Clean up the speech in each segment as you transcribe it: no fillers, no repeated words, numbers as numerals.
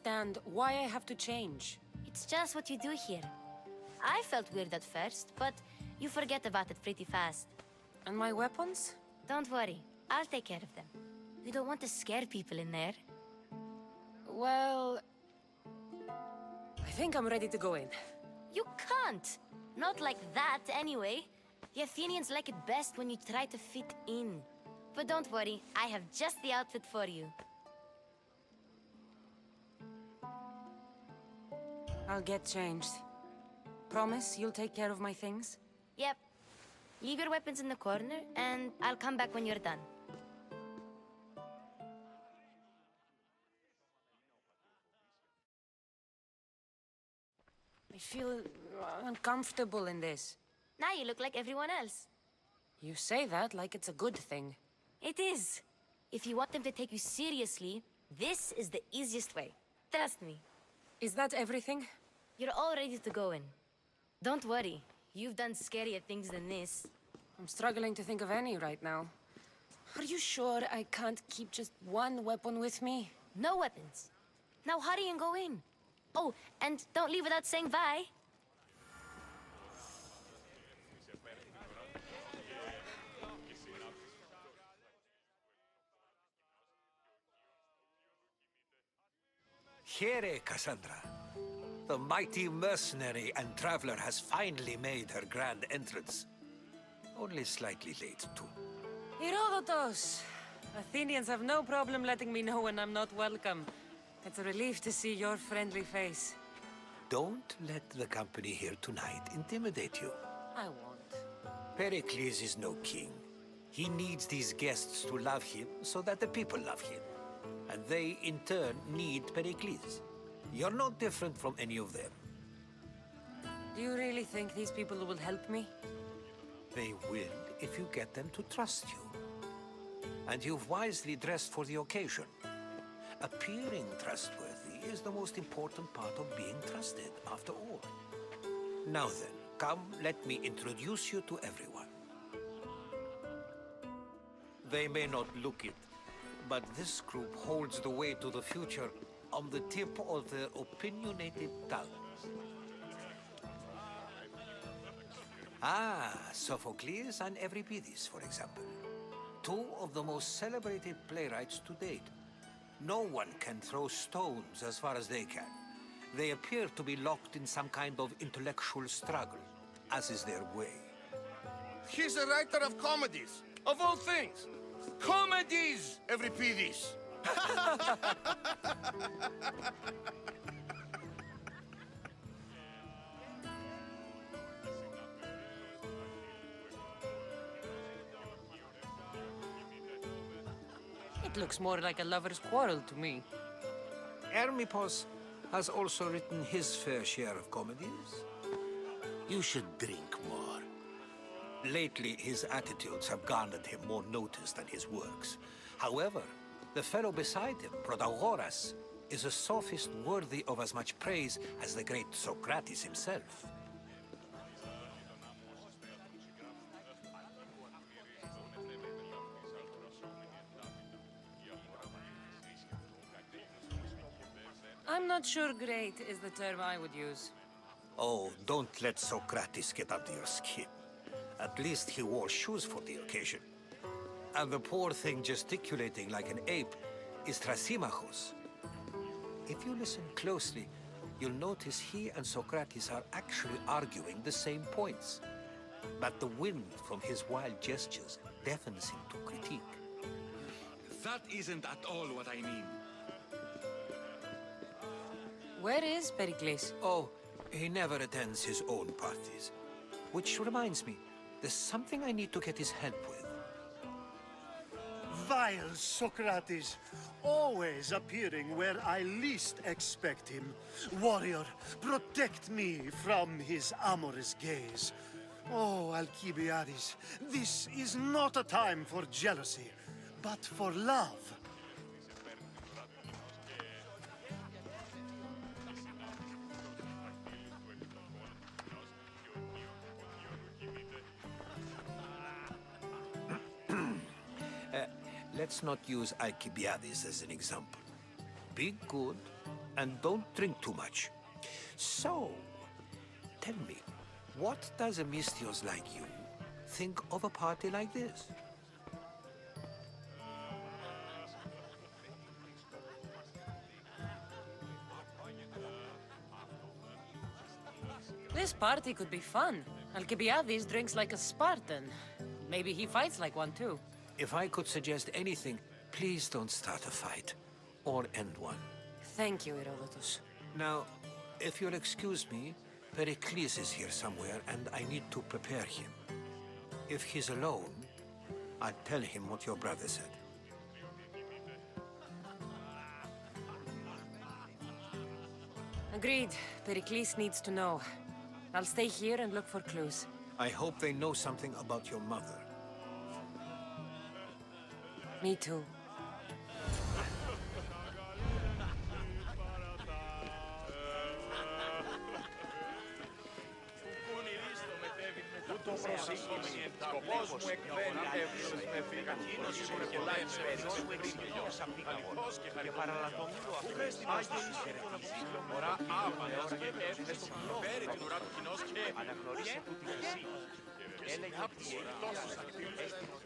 understand why I have to change. It's just what you do here. I felt weird at first, but you forget about it pretty fast. And my weapons? Don't worry, I'll take care of them. We don't want to scare people in there. Well... I think I'm ready to go in. You can't! Not like that, anyway. The Athenians like it best when you try to fit in. But don't worry, I have just the outfit for you. I'll get changed. Promise you'll take care of my things? Yep. Leave your weapons in the corner, and I'll come back when you're done. I feel uncomfortable in this. Now you look like everyone else. You say that like it's a good thing. It is. If you want them to take you seriously, this is the easiest way. Trust me. Is that everything? You're all ready to go in. Don't worry. You've done scarier things than this. I'm struggling to think of any right now. Are you sure I can't keep just one weapon with me? No weapons. Now hurry and go in. Oh, and don't leave without saying bye. Here, Cassandra. The mighty mercenary and traveler has finally made her grand entrance. Only slightly late, too. Herodotos! Athenians have no problem letting me know when I'm not welcome. It's a relief to see your friendly face. Don't let the company here tonight intimidate you. I won't. Pericles is no king. He needs these guests to love him so that the people love him. And they, in turn, need Pericles. You're no different from any of them. Do you really think these people will help me? They will if you get them to trust you. And you've wisely dressed for the occasion. Appearing trustworthy is the most important part of being trusted, after all. Now then, come, let me introduce you to everyone. They may not look it, but this group holds the way to the future on the tip of their opinionated tongues. Ah, Sophocles and Euripides, for example. Two of the most celebrated playwrights to date. No one can throw stones as far as they can. They appear to be locked in some kind of intellectual struggle, as is their way. He's a writer of comedies, of all things. Comedies, Euripides! It looks more like a lover's quarrel to me. Hermippos has also written his fair share of comedies. You should drink more. Lately, his attitudes have garnered him more notice than his works. However, the fellow beside him, Protagoras, is a sophist worthy of as much praise as the great Socrates himself. I'm not sure great is the term I would use. Oh, don't let Socrates get under your skin. At least he wore shoes for the occasion. And the poor thing gesticulating like an ape is Thrasymachus. If you listen closely, you'll notice he and Socrates are actually arguing the same points. But the wind from his wild gestures deafens him to critique. That isn't at all what I mean. Where is Pericles? Oh, he never attends his own parties. Which reminds me, there's something I need to get his help with. Vile Socrates, always appearing where I least expect him. Warrior, protect me from his amorous gaze. Oh, Alcibiades, this is not a time for jealousy, but for love. Let's not use Alcibiades as an example. Be good And don't drink too much. So, tell me, what does a Mystios like you think of a party like this? This party could be fun. Alcibiades drinks like a Spartan. Maybe he fights like one too. If I could suggest anything, please don't start a fight or end one. Thank you, Herodotus. Now, if you'll excuse me, Pericles is here somewhere and I need to prepare him. If he's alone, I'll tell him what your brother said. Agreed. Pericles needs to know. I'll stay here and look for clues. I hope they know something about your mother. Me too. Σκοπός μου εκβαίνει εύκολος με φυγακίνος και λάιμς περιτός απίκαγον και παραλατωμίου αφήνεις μωρά άβαλας και έφτες στο φέρει την ουρά του κοινός και αναγνωρίσε του τη φυσή. Έλεγε ότι η εκτός έστεινε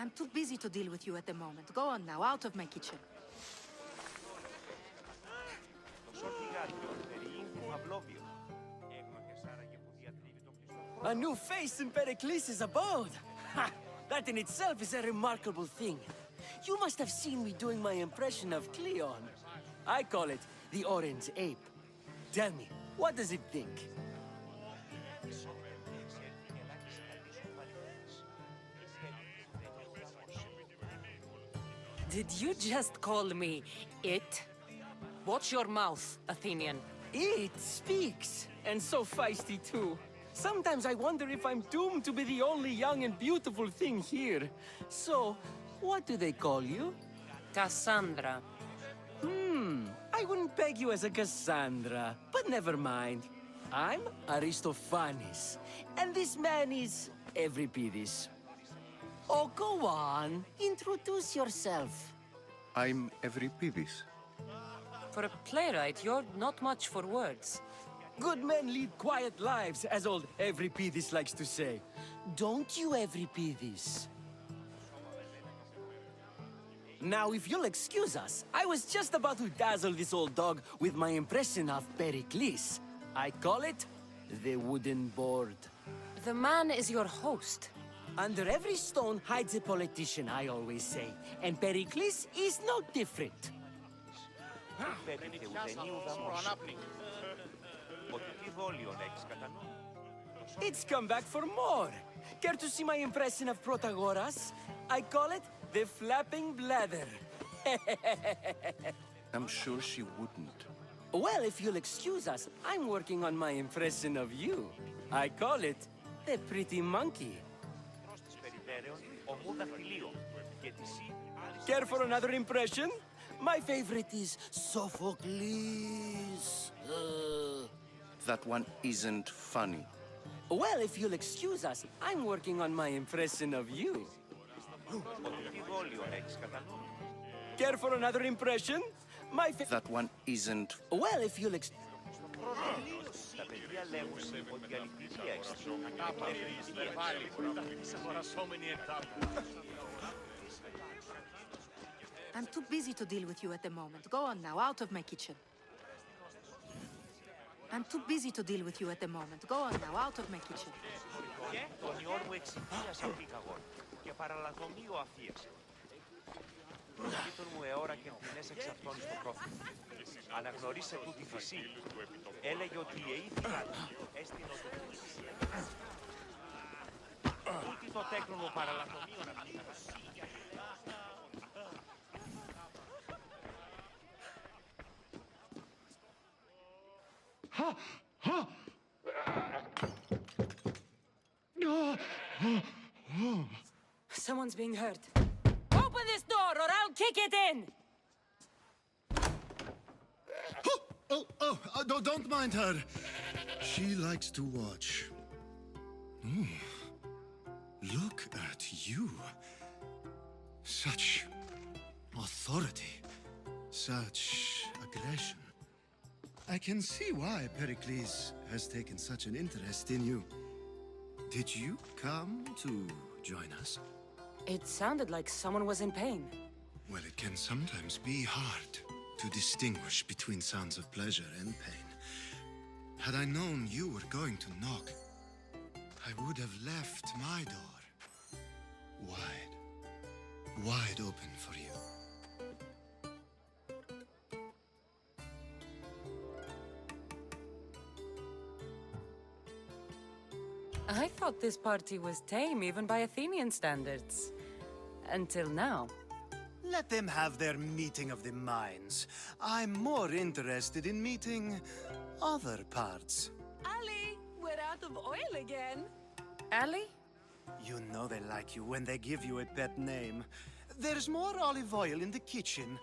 I'm too busy to deal with you at the moment. Go on now, out of my kitchen. A new face in Pericles' abode! Ha! That in itself is a remarkable thing. You must have seen me doing my impression of Cleon. I call it the Orange Ape. Tell me, what does it think? Did you just call me it? Watch your mouth, Athenian. It speaks, and so feisty too. Sometimes I wonder if I'm doomed to be the only young and beautiful thing here. So, what do they call you? Cassandra. I wouldn't peg you as a Cassandra, but never mind. I'm Aristophanes, and this man is Euripides. Oh, go on. Introduce yourself. I'm Euripides. For a playwright, you're not much for words. Good men lead quiet lives, as old Euripides likes to say. Don't you, Euripides? Now, if you'll excuse us, I was just about to dazzle this old dog with my impression of Pericles. I call it the wooden board. The man is your host. Under every stone hides a politician, I always say. And Pericles is no different. It's come back for more. Care to see my impression of Protagoras? I call it the flapping bladder. I'm sure she wouldn't. Well, if you'll excuse us, I'm working on my impression of you. I call it the pretty monkey. Care for another impression? My favorite is Sophocles. That one isn't funny. Well, if you'll excuse us, I'm working on my impression of you. Care for another impression? That one isn't... Well, if you'll I'm too busy to deal with you at the moment. Go on now, out of my kitchen. I'm too busy to deal with you at the moment. Go on now, out of my kitchen. Αναγνωρίσε του τη φυσή. Έλεγε ότι η αήθεια έστεινε ούτε το τέκνο παραλατομείο να πει. Ha! Ha! Someone's being hurt. Open this door or I'll kick it in! Don't mind her. She likes to watch. Look at you. Such authority. Such aggression. I can see why Pericles has taken such an interest in you. Did you come to join us? It sounded like someone was in pain. Well, it can sometimes be hard to distinguish between sounds of pleasure and pain. Had I known you were going to knock, I would have left my door wide open for you. I thought this party was tame even by Athenian standards. Until now. Let them have their meeting of the minds. I'm more interested in meeting other parts. Ali, we're out of oil again. Ali? You know they like you when they give you a pet name. There's more olive oil in the kitchen,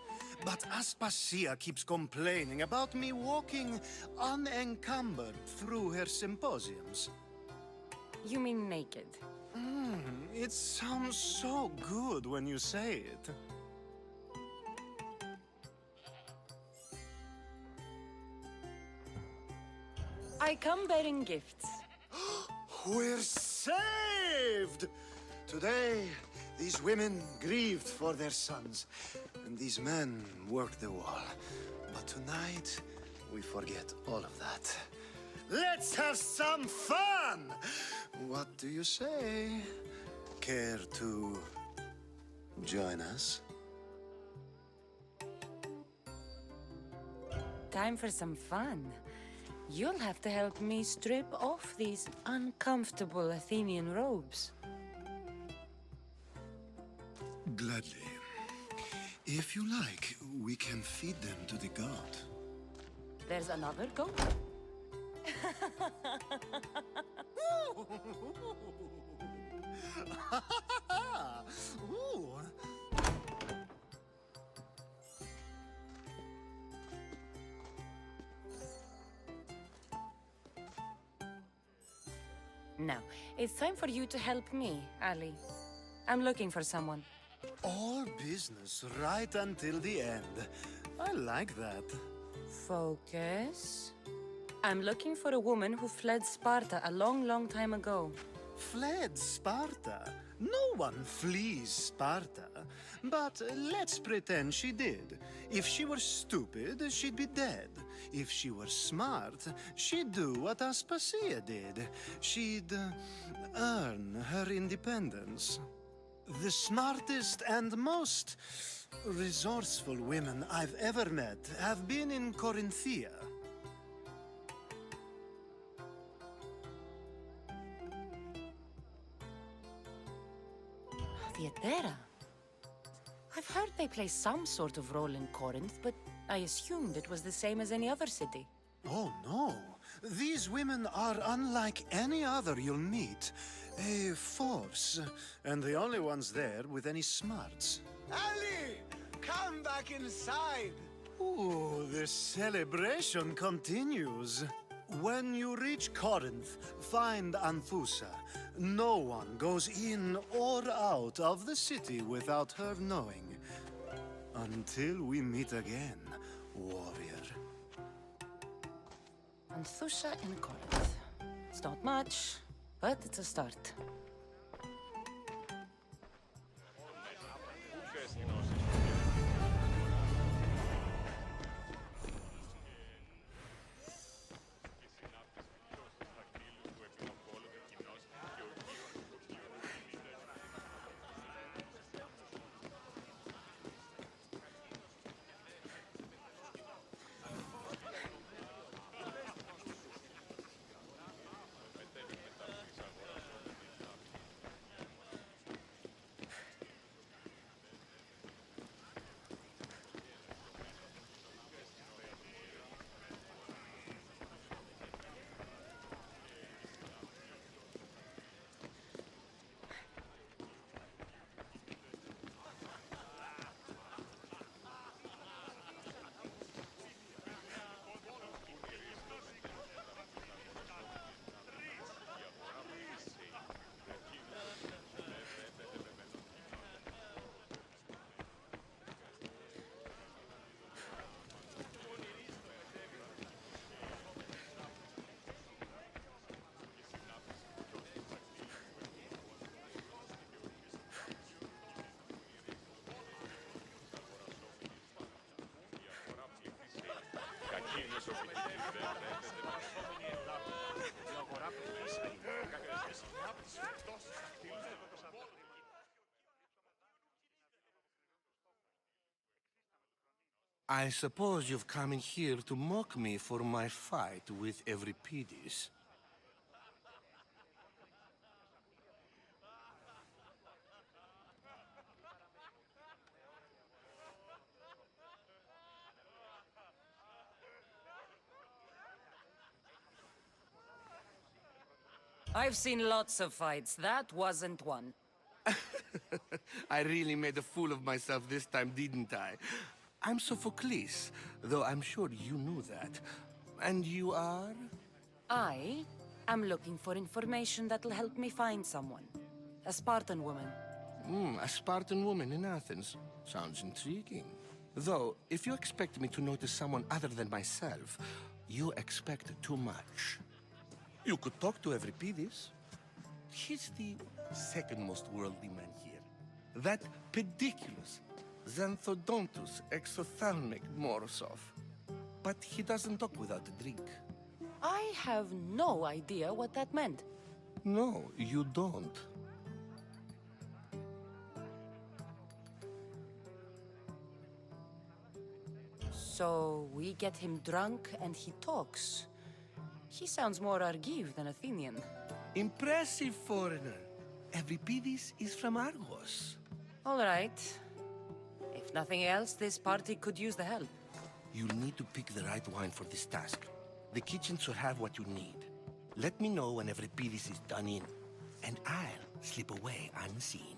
but Aspasia keeps complaining about me walking unencumbered through her symposiums. You mean naked? It sounds so good when you say it. I come bearing gifts. We're saved! Today, these women grieved for their sons, and these men worked the wall. But tonight, we forget all of that. Let's have some fun! What do you say? Care to join us? Time for some fun. You'll have to help me strip off these uncomfortable Athenian robes. Gladly. If you like, we can feed them to the god. There's another goat? Ooh. Now, it's time for you to help me, Ali. I'm looking for someone. All business right until the end. I like that. Focus. I'm looking for a woman who fled Sparta a long, long time ago. Fled Sparta? No one flees Sparta. But let's pretend she did. If she were stupid, she'd be dead. If she were smart, she'd do what Aspasia did. She'd earn her independence. The smartest and most resourceful women I've ever met have been in Corinthia. Theatera. I've heard they play some sort of role in Corinth, but I assumed it was the same as any other city. Oh, no. These women are unlike any other you'll meet. A force, and the only ones there with any smarts. Ali! Come back inside! Ooh, the celebration continues. When you reach Corinth, find Anthusa. No one goes in or out of the city without her knowing. Until we meet again, warrior. Anthusa in Corinth. It's not much, but it's a start. I suppose you've come in here to mock me for my fight with Euripides. I've seen lots of fights. That wasn't one. I really made a fool of myself this time, didn't I? I'm Sophocles, though I'm sure you knew that. And you are? I am looking for information that'll help me find someone. A Spartan woman. A Spartan woman in Athens. Sounds intriguing. Though, if you expect me to notice someone other than myself, you expect too much. You could talk to Euripides. He's the second most worldly man here. That pediculous Xanthodontus exophthalmic Morosov. But he doesn't talk without a drink. I have no idea what that meant. No, you don't. So we get him drunk and he talks. He sounds more Argive than Athenian. Impressive, foreigner. Euripides is from Argos. All right. If nothing else, this party could use the help. You'll need to pick the right wine for this task. The kitchen should have what you need. Let me know when Euripides is done in, and I'll slip away unseen.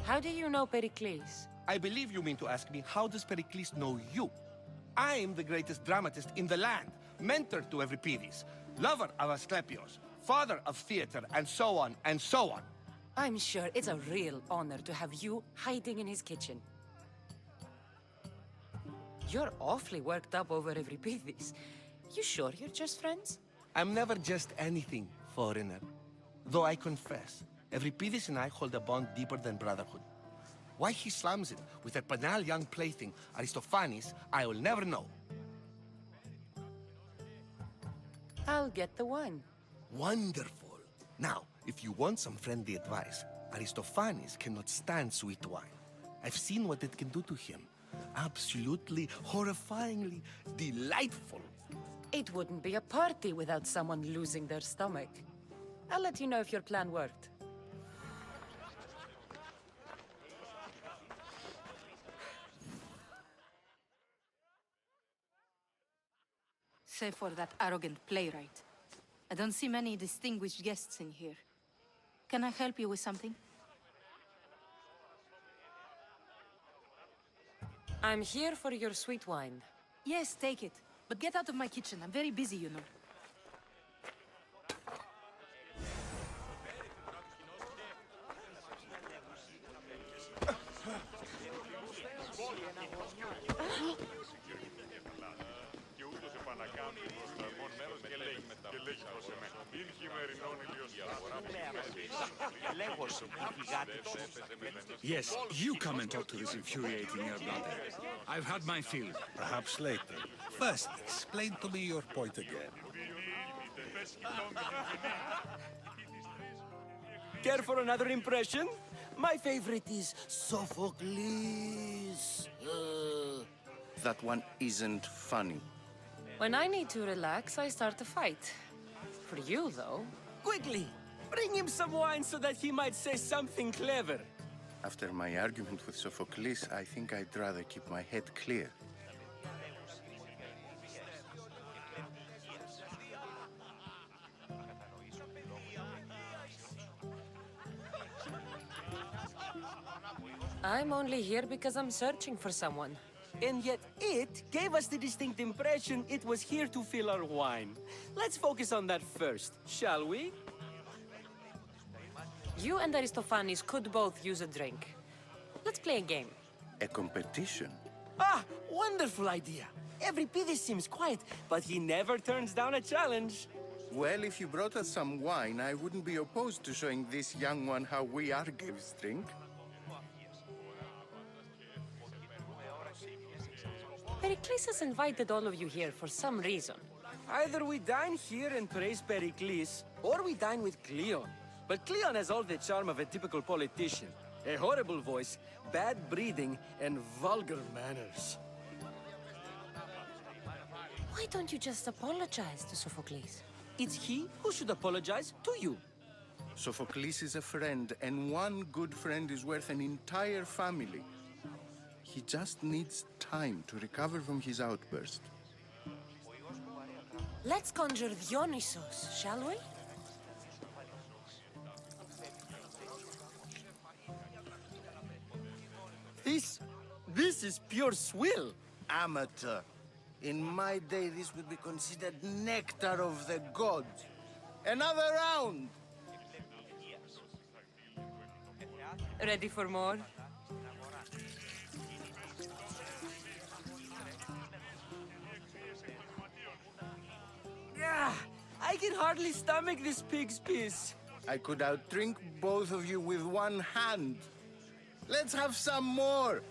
How do you know Pericles? I believe you mean to ask me, how does Pericles know you? I'm the greatest dramatist in the land, mentor to Euripides, lover of Asclepios, father of theater, and so on, and so on. I'm sure it's a real honor to have you hiding in his kitchen. You're awfully worked up over Euripides. You sure you're just friends? I'm never just anything, foreigner. Though I confess, Euripides and I hold a bond deeper than brotherhood. Why he slams it with a banal young plaything, Aristophanes, I will never know. I'll get the wine. Wonderful. Now, if you want some friendly advice, Aristophanes cannot stand sweet wine. I've seen what it can do to him. Absolutely, horrifyingly delightful. It wouldn't be a party without someone losing their stomach. I'll let you know if your plan worked. Save for that arrogant playwright. I don't see many distinguished guests in here. Can I help you with something? I'm here for your sweet wine. Yes, take it. But get out of my kitchen. I'm very busy, you know. Yes, you come and talk to this infuriating air brother. I've had my fill. Perhaps later. First, explain to me your point again. Care for another impression? My favorite is Sophocles. That one isn't funny. When I need to relax, I start a fight. For you, though. Quickly, bring him some wine so that he might say something clever. After my argument with Sophocles, I think I'd rather keep my head clear. I'm only here because I'm searching for someone. And yet it gave us the distinct impression it was here to fill our wine. Let's focus on that first, shall we? You and Aristophanes could both use a drink. Let's play a game. A competition? Ah, wonderful idea. Euripides seems quiet, but he never turns down a challenge. Well, if you brought us some wine, I wouldn't be opposed to showing this young one how we Argives drink. Pericles has invited all of you here for some reason. Either we dine here and praise Pericles, or we dine with Cleon. But Cleon has all the charm of a typical politician. A horrible voice, bad breeding, and vulgar manners. Why don't you just apologize to Sophocles? It's he who should apologize to you. Sophocles is a friend, and one good friend is worth an entire family. He just needs time to recover from his outburst. Let's conjure Dionysos, shall we? This is pure swill. Amateur. In my day, this would be considered nectar of the gods. Another round! Ready for more? I can hardly stomach this pig's piss. I could outdrink both of you with one hand. Let's have some more!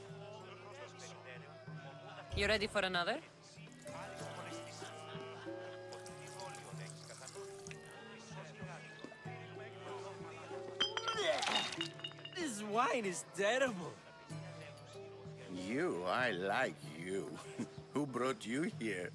You ready for another? This wine is terrible. I like you. Who brought you here?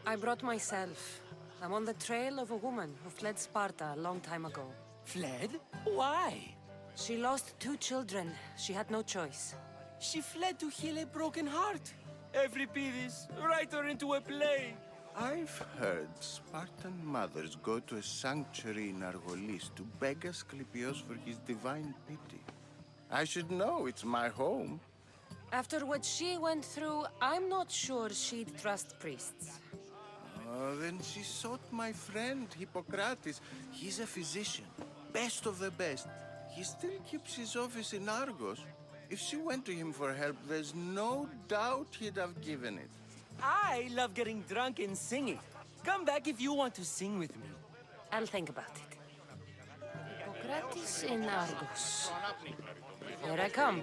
I brought myself. I'm on the trail of a woman who fled Sparta a long time ago. Fled? Why? She lost 2 children. She had no choice. She fled to heal a broken heart. Euripides, write her into a play. I've heard Spartan mothers go to a sanctuary in Argolis to beg Asclepios for his divine pity. I should know, it's my home. After what she went through, I'm not sure she'd trust priests. Then she sought my friend, Hippocrates. He's a physician, best of the best. He still keeps his office in Argos. If she went to him for help, there's no doubt he'd have given it. I love getting drunk and singing. Come back if you want to sing with me. I'll think about it. Hippocrates in Argos. Here I come.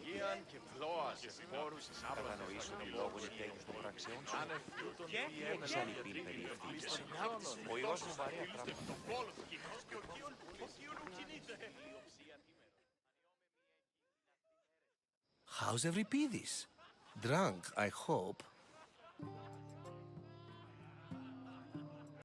Υγείαν και φλόα σε φόρους της κατανοήσουν οι λόγους τέλους των πραξεών σου. Και έμεσαν οι πίν περιευθύνσεις. Ο Υιός μου βαρέα πράγματα. How's Euripides? Drunk, I hope.